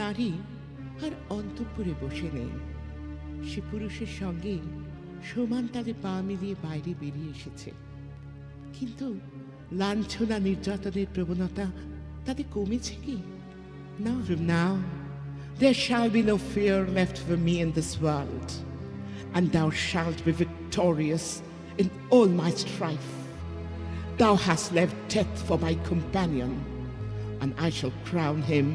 নারী আর অন্তঃপুরে বসে নেই, সে পুরুষের সঙ্গে সমান তালে পা মিলিয়ে বাইরে বেরিয়ে এসেছে। কিন্তু লাঞ্ছনা নির্যাতনের প্রবণতা তাতে কমেছে কি না? From now there shall be no fear left for me in this world, and thou shalt be victorious in all my strife. Thou hast left death for my companion, and I shall crown him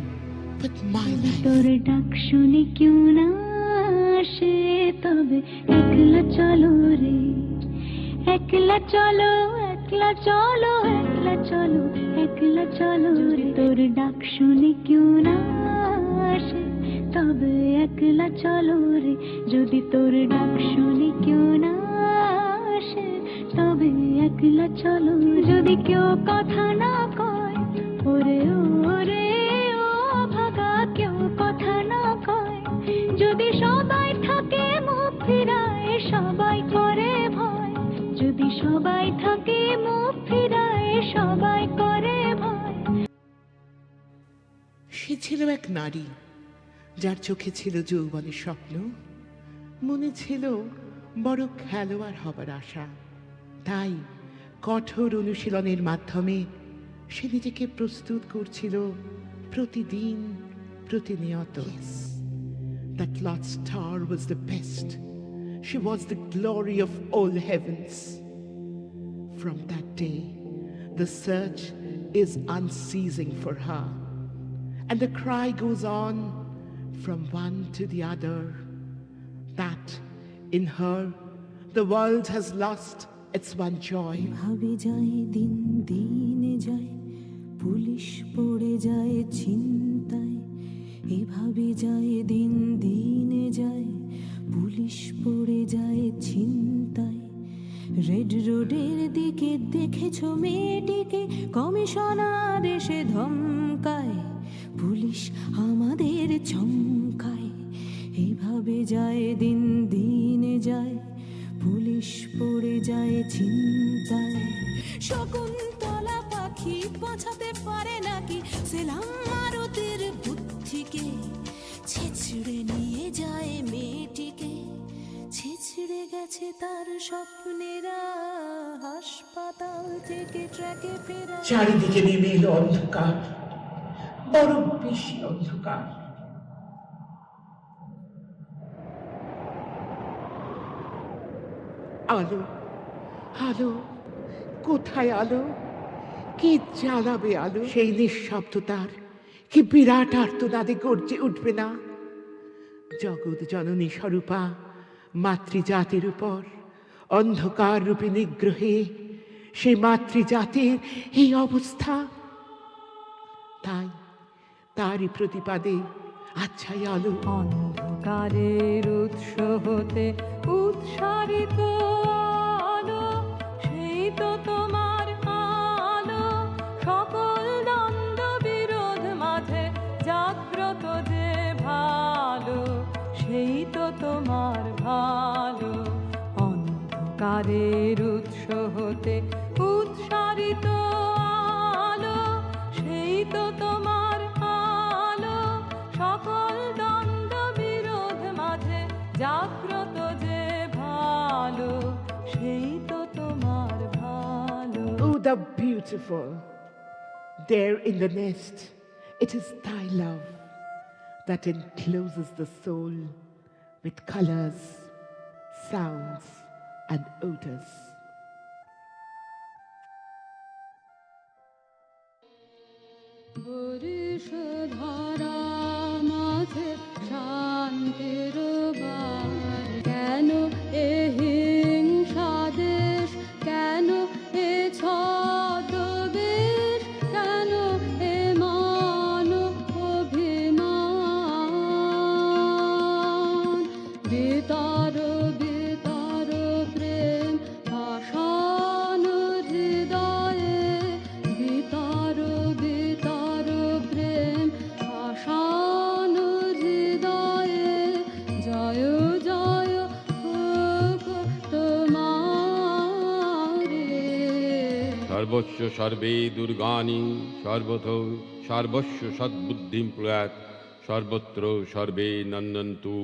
with my life. তোর ডাক শুনে কেউ না আসে, তবে একলা চলো রে, একলা চলো, একলা চলো, একলা চলো, একলা চলো রে। তোর ডাক শুনে কেউ না আসে, তবে একলা চলো রে। যদি তোর ডাক শুনে কেউ না আসে, তবে একলা চলো। যদি কেউ কথা না কয়, ওরে ওরে ও ভাগা, কেউ কথা না কয়। যদি সবাই থাকে মুখ ফিরায়, সবাই করে ভয়। যদি সবাই থাকে মুখ ফিরায়, সবাই করে ভয়। সে ছিল এক নারী, যার চোখে ছিল যৌবনের স্বপ্ন, মনে ছিল বড় খেলোয়াড় হবার আশা। তাই কঠোর অনুশীলনের মাধ্যমে সে নিজেকে প্রস্তুত করছিল প্রতিদিন, প্রতিনিয়ত। That Lord's star was the best. She was the glory of all heavens. From that day, the search is unceasing for her, and the cry goes on from one to the other, that in her the world has lost its one joy. ভাবে যায় দিন দিনে যায়, police পড়ে যায় চিন্তায়। এভাবে যায় দিন দিনে যায়, পুলিশ পড়ে যায় চিন্তায়। রেড রোডের দিকে দেখেছো মেয়েটিকে, কমিশনার এসে ধমকায়, পুলিশ আমাদের চমকায়। এভাবে যায় দিন দিনে যায়, পুলিশ পড়ে যায় চিন্তায়। শকুন্তলা পাখি বাঁচাতে পারে নাকি সেলাম মারুতির বুদ্ধিকে? ছেঁচড়ে নিয়ে যায় মেয়েটিকে, ছেঁচড়ে গেছে তার স্বপ্নেরা, হাসপাতাল থেকে ট্র্যাকে ফেরা। চারিদিকে নেমে এলো অন্ধকার, বড় বেশি অন্ধকার। আলো, আলো, কোথায় আলো? কি জ্বালাবে আলো? সেই নিঃশব্দতার কি বিরাট আর্তনাদে গর্জে উঠবে না জগৎ জননী স্বরূপা মাতৃজাতির উপর অন্ধকার রূপে নিগ্রহে? সেই মাতৃজাতির এই অবস্থা, তাই তারই প্রতিপাদে আচ্ছাই আলো। অন্ধকারের উৎস হতে উৎসারিত আলো, সেই তো তোমার আলো। সকল দ্বন্দ্ব বিরোধ মাঝে জাগ্রত যে ভালো, সেই তো তোমার ভালো। অন্ধকারের উৎস হতে উৎসারিত আলো, সেই তো তোমার আলো। সকল দ্বন্দ্ব বিরোধ মাঝে জাগ্রত যে ভালো, সেই তো তোমার ভালো। Oh, the beautiful! There in the nest, it is thy love that encloses the soul with colors, sounds, and odors. বর্ষধারা মাঝে শান্তির বাণ, কেন এ হিংসা দেশ, কেন এ ছদ্মবেশ, কেন এ মান অভিমান? বিতার বিতার প্রেম ভাষান হৃদয়ে, বিতার বিতার প্রেম ভাষান হৃদয়ে। জয় জয় হোক তোমারে। সর্বস্ব সর্বে দুর্গানি সর্বতো সর্বস্ব সদ্বুদ্ধিম প্রয়াত সর্বত্র সর্বে নন্দন্তু